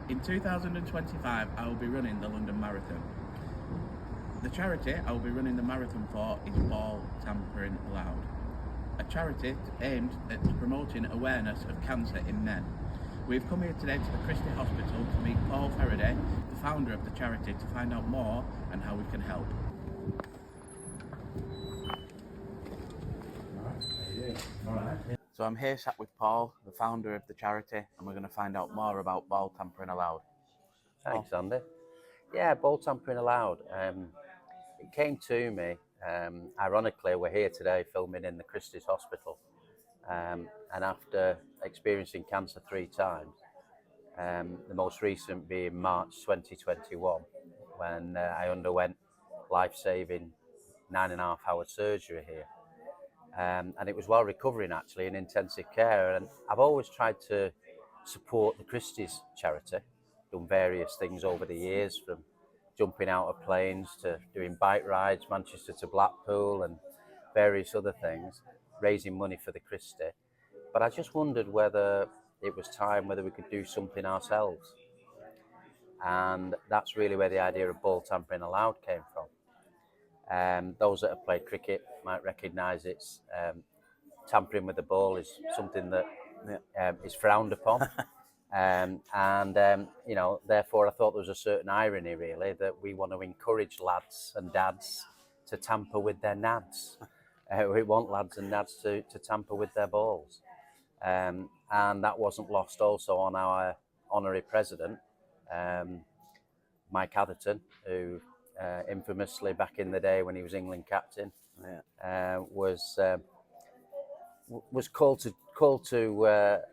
In 2025, I will be running the London Marathon. The charity I will be running the marathon for is Ball Tampering Allowed, a charity aimed at promoting awareness of cancer in men. We've come here today to the Christie Hospital to meet Paul Faraday, the founder of the charity, to find out more and how we can help. So I'm here sat with Paul, the founder of the charity, and we're going to find out more about Ball Tampering Allowed. Thanks, Andy. Yeah, Ball Tampering Allowed. It came to me, ironically, we're here today filming in the Christie's Hospital. And after experiencing cancer 3 times, the most recent being March 2021, when I underwent life-saving 9.5-hour surgery here. And it was while recovering actually in intensive care. And I've always tried to support the Christie's charity, done various things over the years, from jumping out of planes to doing bike rides, Manchester to Blackpool and various other things, raising money for the Christie. But I just wondered whether it was time, whether we could do something ourselves. And that's really where the idea of Ball Tampering Allowed came from. Those that have played cricket might recognise it's tampering with the ball is something that is frowned upon. Therefore I thought there was a certain irony really that we want to encourage lads and dads to tamper with their nads. We want lads and nads to tamper with their balls. And that wasn't lost also on our honorary president, Mike Atherton, who infamously back in the day when he was England captain, was called to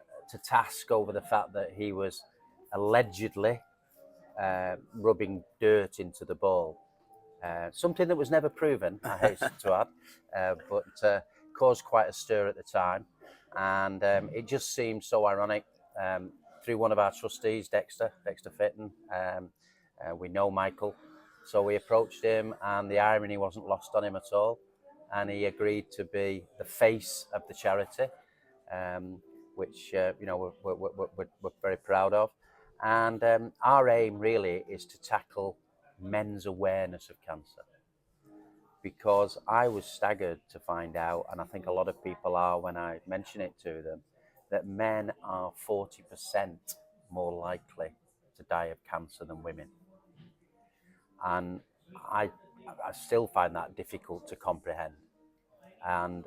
task over the fact that he was allegedly rubbing dirt into the ball. Something that was never proven, I hasten to add, but caused quite a stir at the time. And it just seemed so ironic. Through one of our trustees, Dexter Fitton, we know Michael. So we approached him, and the irony wasn't lost on him at all. And he agreed to be the face of the charity, which we're very proud of. And our aim really is to tackle men's awareness of cancer. Because I was staggered to find out, and I think a lot of people are when I mention it to them, that men are 40% more likely to die of cancer than women. And I still find that difficult to comprehend. And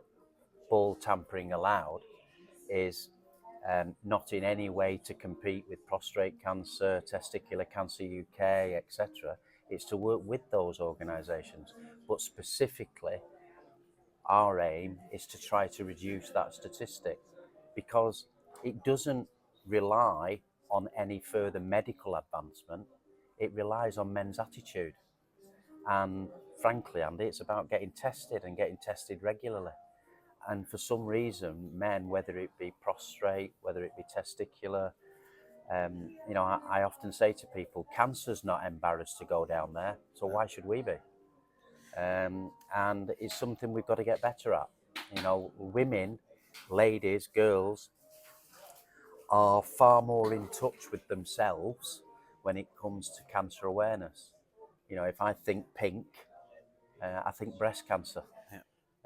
Ball Tampering Allowed is not in any way to compete with prostate cancer, testicular cancer UK, etc. It's to work with those organisations. But specifically, our aim is to try to reduce that statistic, because it doesn't rely on any further medical advancement. It relies on men's attitude. And frankly, Andy, it's about getting tested and getting tested regularly. And for some reason, men, whether it be prostate, whether it be testicular, I often say to people, cancer's not embarrassed to go down there, so why should we be? And it's something we've got to get better at. Women, ladies, girls are far more in touch with themselves when it comes to cancer awareness. If I think pink, I think breast cancer.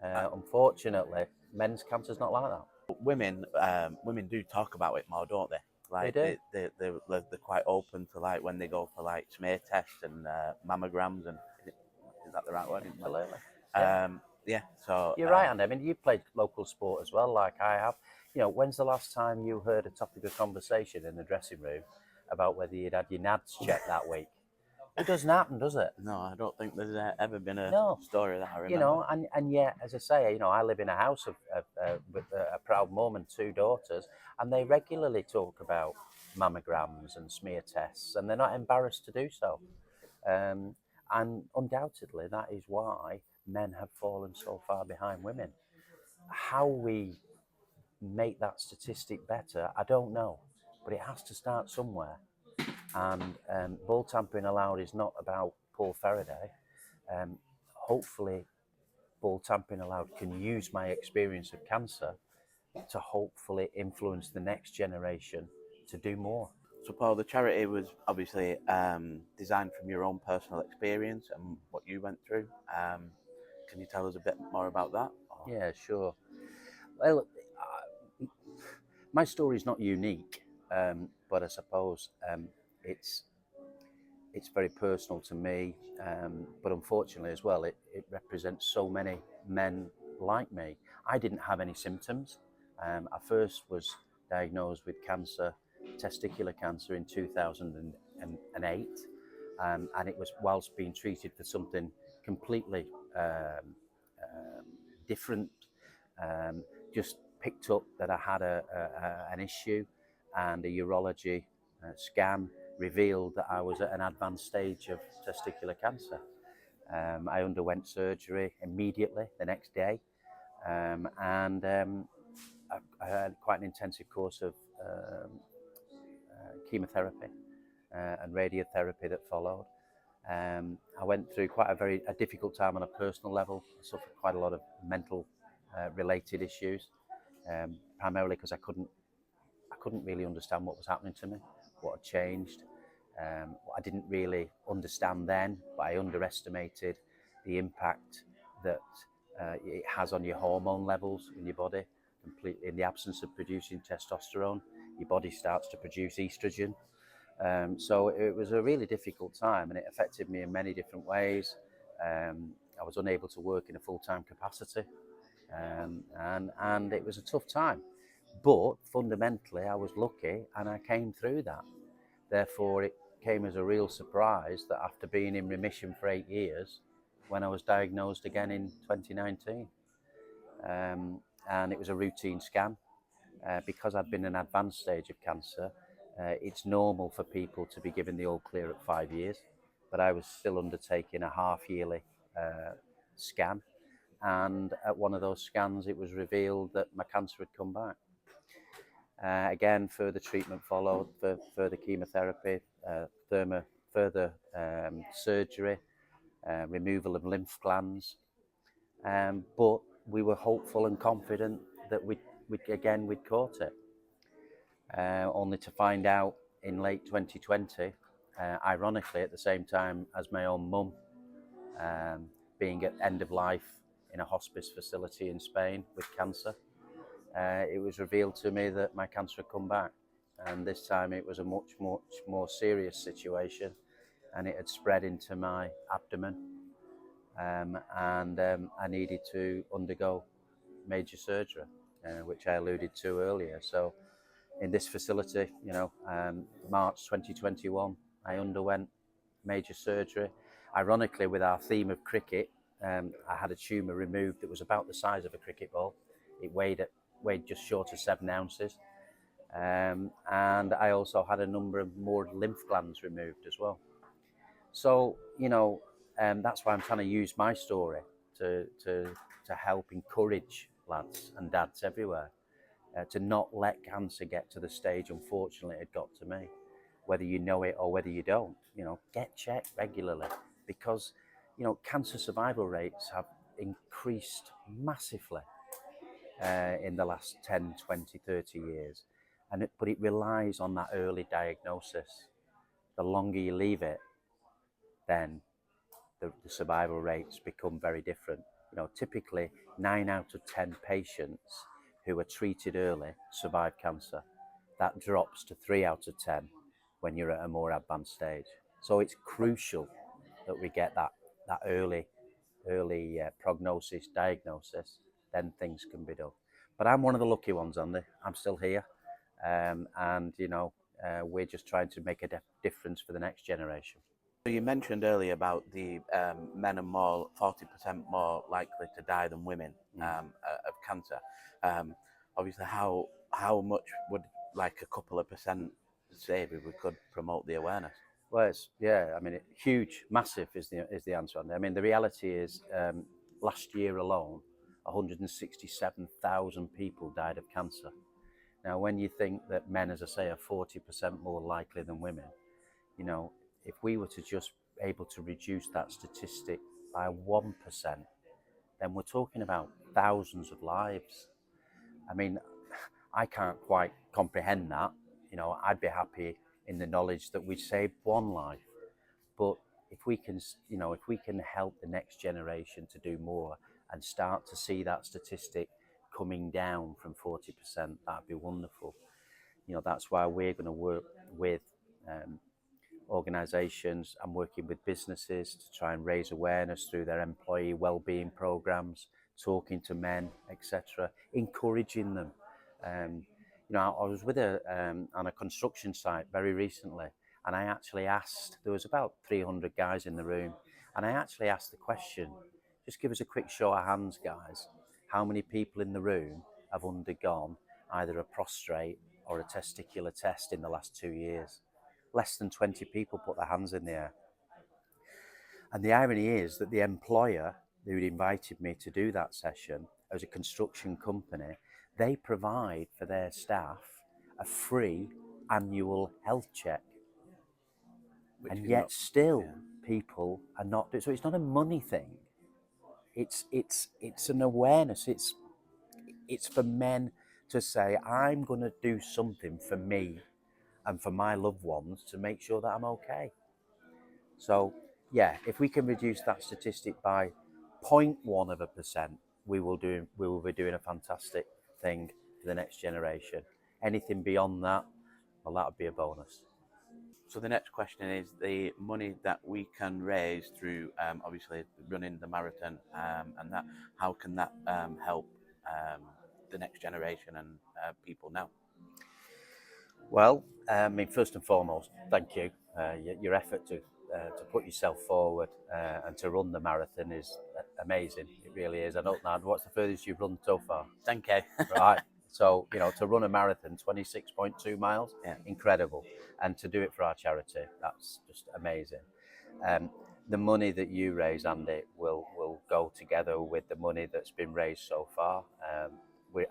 Unfortunately, men's cancer's not like that. Women do talk about it more, don't they? Like They do. they're quite open to, like, when they go for like smear tests and mammograms, and is that the right word? Absolutely. So You're right, Andy. I mean, you've played local sport as well, like I have. When's the last time you heard a topic of conversation in the dressing room about whether you'd had your nads checked that week? It doesn't happen, does it? No, I don't think there's ever been a story that I remember. And yet, as I say, I live in a house with a proud mum and 2 daughters, and they regularly talk about mammograms and smear tests, and they're not embarrassed to do so. And undoubtedly, that is why men have fallen so far behind women. How we make that statistic better, I don't know, but it has to start somewhere. And Ball Tampering Allowed is not about Paul Faraday. Hopefully, Ball Tampering Allowed can use my experience of cancer to hopefully influence the next generation to do more. So, Paul, the charity was obviously designed from your own personal experience and what you went through. Can you tell us a bit more about that? Yeah, sure. Well, my story is not unique, but I suppose it's it's very personal to me. But unfortunately, as well, it represents so many men like me. I didn't have any symptoms. I first was diagnosed with cancer, testicular cancer, in 2008, and it was whilst being treated for something completely um, different. Um, just picked up that I had an issue, and a urology scan revealed that I was at an advanced stage of testicular cancer. I underwent surgery immediately the next day, and I had quite an intensive course of chemotherapy and radiotherapy that followed. I went through quite a difficult time on a personal level. I suffered quite a lot of mental related issues, primarily because I couldn't really understand what was happening to me, what had changed. I didn't really understand then, but I underestimated the impact that it has on your hormone levels in your body. Completely, in the absence of producing testosterone, your body starts to produce estrogen. So it was a really difficult time, and it affected me in many different ways. I was unable to work in a full-time capacity, and it was a tough time. But fundamentally, I was lucky, and I came through that. Therefore, it came as a real surprise that after being in remission for 8 years, when I was diagnosed again in 2019, and it was a routine scan, because I'd been in an advanced stage of cancer. It's normal for people to be given the all clear at 5 years, but I was still undertaking a half yearly scan. And at one of those scans, it was revealed that my cancer had come back. Again, further treatment followed, further chemotherapy, further surgery, removal of lymph glands. But we were hopeful and confident that we'd caught it. Only to find out in late 2020, ironically at the same time as my own mum being at end of life in a hospice facility in Spain with cancer, it was revealed to me that my cancer had come back, and this time it was a much more serious situation, and it had spread into my abdomen, and I needed to undergo major surgery, which I alluded to earlier. So in this facility, March 2021, I underwent major surgery. Ironically, with our theme of cricket, I had a tumour removed that was about the size of a cricket ball. It weighed just short of 7 ounces. And I also had a number of more lymph glands removed as well. So, that's why I'm trying to use my story to help encourage lads and dads everywhere to not let cancer get to the stage, unfortunately, it got to me. Whether you know it or whether you don't, get checked regularly, because, cancer survival rates have increased massively in the last 10, 20, 30 years. But it relies on that early diagnosis. The longer you leave it, then the survival rates become very different. Typically 9 out of 10 patients who are treated early survive cancer. That drops to 3 out of 10 when you're at a more advanced stage. So it's crucial that we get that early prognosis, diagnosis, then things can be done. But I'm one of the lucky ones, Andy. I'm still here, and we're just trying to make a difference for the next generation. So you mentioned earlier about the men are 40% more likely to die than women of cancer. Obviously, how much would like a couple of percent save if we could promote the awareness? Well, huge, massive is the answer. I mean, the reality is, last year alone, 167,000 people died of cancer. Now, when you think that men, as I say, are 40% more likely than women, if we were to just able to reduce that statistic by 1%, then we're talking about thousands of lives. I mean, I can't quite comprehend that. I'd be happy in the knowledge that we saved one life. But if we can, if we can help the next generation to do more and start to see that statistic coming down from 40%, that'd be wonderful. That's why we're going to work with organisations and working with businesses to try and raise awareness through their employee wellbeing programs, talking to men, etc., encouraging them. I was with on a construction site very recently, and I actually asked. There was about 300 guys in the room, and I actually asked the question: just give us a quick show of hands, guys. How many people in the room have undergone either a prostrate or a testicular test in the last 2 years? Less than 20 people put their hands in the air. And the irony is that the employer who invited me to do that session, as a construction company, they provide for their staff a free annual health check. And yet still people are not doing so. It's not a money thing. It's an awareness. It's for men to say, I'm going to do something for me and for my loved ones to make sure that I'm okay. So, yeah, if we can reduce that statistic by 0.1%, we will be doing a fantastic thing for the next generation. Anything beyond that, well, that would be a bonus. So the next question is the money that we can raise through obviously running the marathon and that. How can that help the next generation and people now? Well, first and foremost, thank you. Your effort to put yourself forward and to run the marathon is amazing. It really is. I don't know what's the furthest you've run so far. 10K. Right. So to run a marathon, 26.2 miles, incredible, and to do it for our charity, that's just amazing. The money that you raise, Andy, will go together with the money that's been raised so far.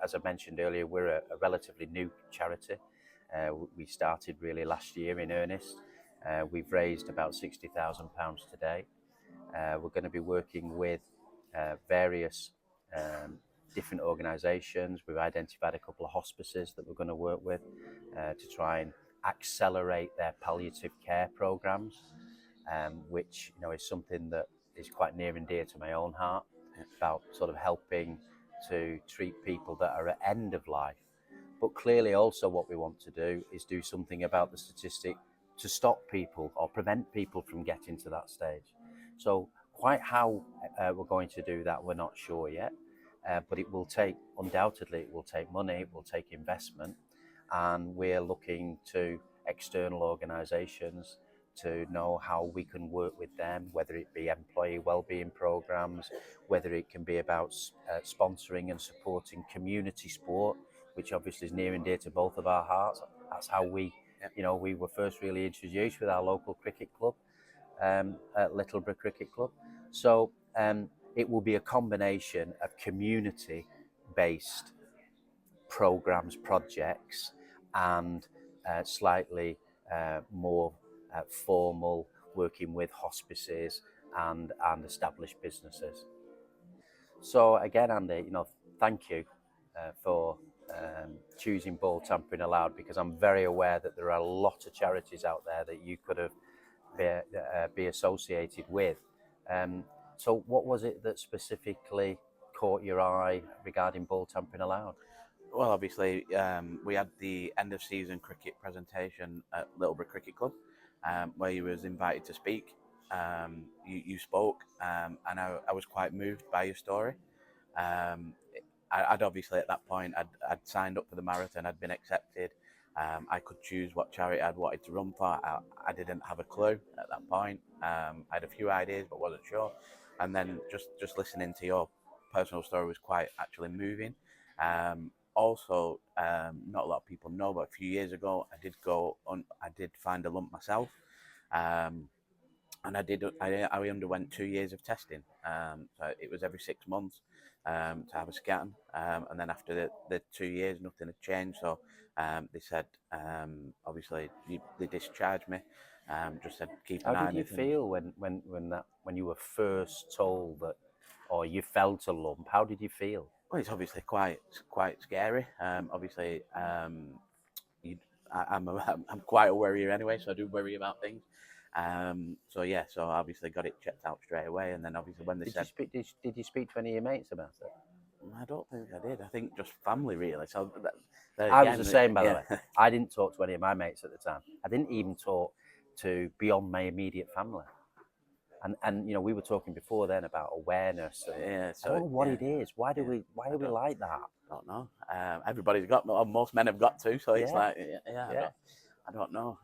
As I mentioned earlier, we're a relatively new charity. We started really last year in earnest. We've raised about £60,000 today. We're going to be working with various different organisations. We've identified a couple of hospices that we're going to work with to try and accelerate their palliative care programmes, which is something that is quite near and dear to my own heart, about sort of helping to treat people that are at end of life. But clearly also what we want to do is do something about the statistic to stop people or prevent people from getting to that stage. So quite how we're going to do that, we're not sure yet. But it will take, undoubtedly, it will take money, it will take investment. And we're looking to external organisations to know how we can work with them, whether it be employee wellbeing programs, whether it can be about sponsoring and supporting community sport, which obviously is near and dear to both of our hearts. That's how we were first really introduced with our local cricket club, at Littleborough Cricket Club. So it will be a combination of community-based programs, projects, and slightly more formal working with hospices and established businesses. So again, Andy, thank you for choosing Ball Tampering Allowed, because I'm very aware that there are a lot of charities out there that you could have be associated with. So what was it that specifically caught your eye regarding Ball Tampering Allowed? Well, obviously, we had the end of season cricket presentation at Littleborough Cricket Club, where you was invited to speak. You spoke, and I was quite moved by your story. I'd obviously at that point I'd signed up for the marathon. I'd been accepted. I could choose what charity I'd wanted to run for. I didn't have a clue at that point. I had a few ideas but wasn't sure. And then just listening to your personal story was quite actually moving. Also, not a lot of people know, but a few years ago I did find a lump myself. And I underwent 2 years of testing. So it was every 6 months to have a scan. And then after the 2 years, nothing had changed. So they said, obviously, they discharged me. Just said, keep an eye on it. How did you feel when you were first told that, or you felt a lump? How did you feel? Well, it's obviously quite scary. Obviously, I'm quite a worrier anyway, so I do worry about things. So yeah, so obviously got it checked out straight away, and then obviously when they Did said, you speak to any of your mates about it? I don't think I did. I think just family really. So that I was the same, by the yeah. way. I didn't talk to any of my mates at the time. I didn't even talk to beyond my immediate family. And you know, we were talking before then about awareness. And Yeah, I don't know what yeah, it is. Why are we like that? I don't know. Everybody's got, or most men have got to, so it's Yeah. like, I don't know.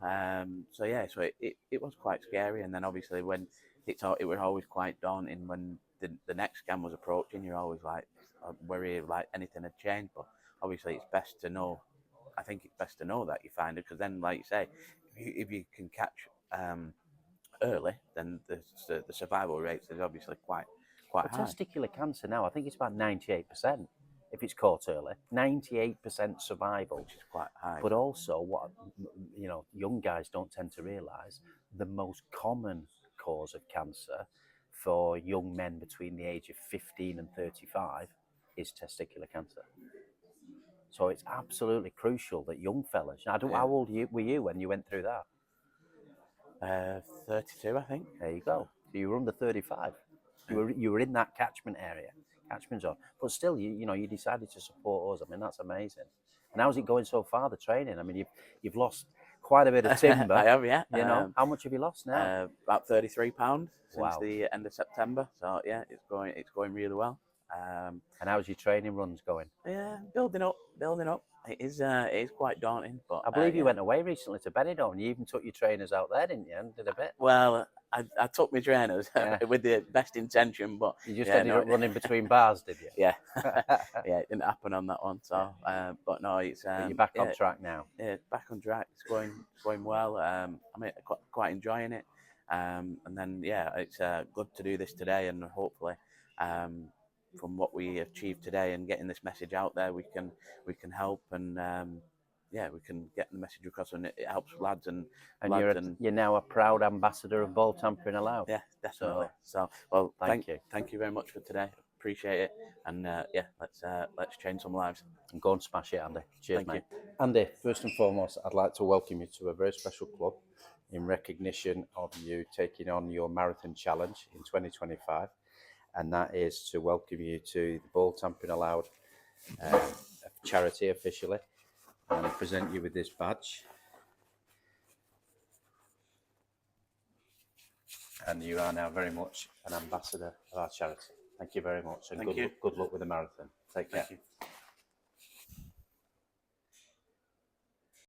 So yeah, so it was quite scary, and then obviously when it was always quite daunting when the next scam was approaching. You're always like worried like anything had changed, but obviously it's best to know. I think it's best to know that you find it, because then, like you say, if you can catch early, then the survival rates is obviously quite Well, high. testicular cancer now, I think it's about 98%. If it's caught early, 98% survival, Which is quite high. But also, what you know, young guys don't tend to realise, the most common cause of cancer for young men between the age of 15 and 35 is testicular cancer. So it's absolutely crucial that young fellas. How old were you when you went through that? 32, I think. There you go. So you were under 35. You were in that catchment zone. But still, you decided to support us. I mean, that's amazing. And how's it going so far, the training? I mean, you've lost quite a bit of timber. I have, yeah. How much have you lost now? About £33 since Wow. the end of September. So yeah, it's going really well. And how's your training runs going? Yeah, building up. It is quite daunting, but I believe you went away recently to Benidorm, and you even took your trainers out there, didn't you? And did a bit. Well, I took my trainers with the best intention, but you just ended up running between bars, did you? Yeah, yeah, it didn't happen on that one. So, but no, it's but you're back on track now. Yeah, back on track. It's going well. I mean, quite enjoying it. And then yeah, it's good to do this today, and hopefully, from what we achieved today and getting this message out there, we can help, and we can get the message across, and it helps lads and you're now a proud ambassador of Ball Tampering Allowed. Yeah, definitely. So well, thank you. Thank you very much for today. Appreciate it, and let's change some lives. And go and smash it, Andy. Cheers, Thank mate. you. Andy, first and foremost, I'd like to welcome you to a very special club in recognition of you taking on your marathon challenge in 2025. And that is to welcome you to the Ball Tampering Allowed charity officially, and present you with this badge. And you are now very much an ambassador of our charity. Thank you very much, and good luck with the marathon. Take care. Thank you.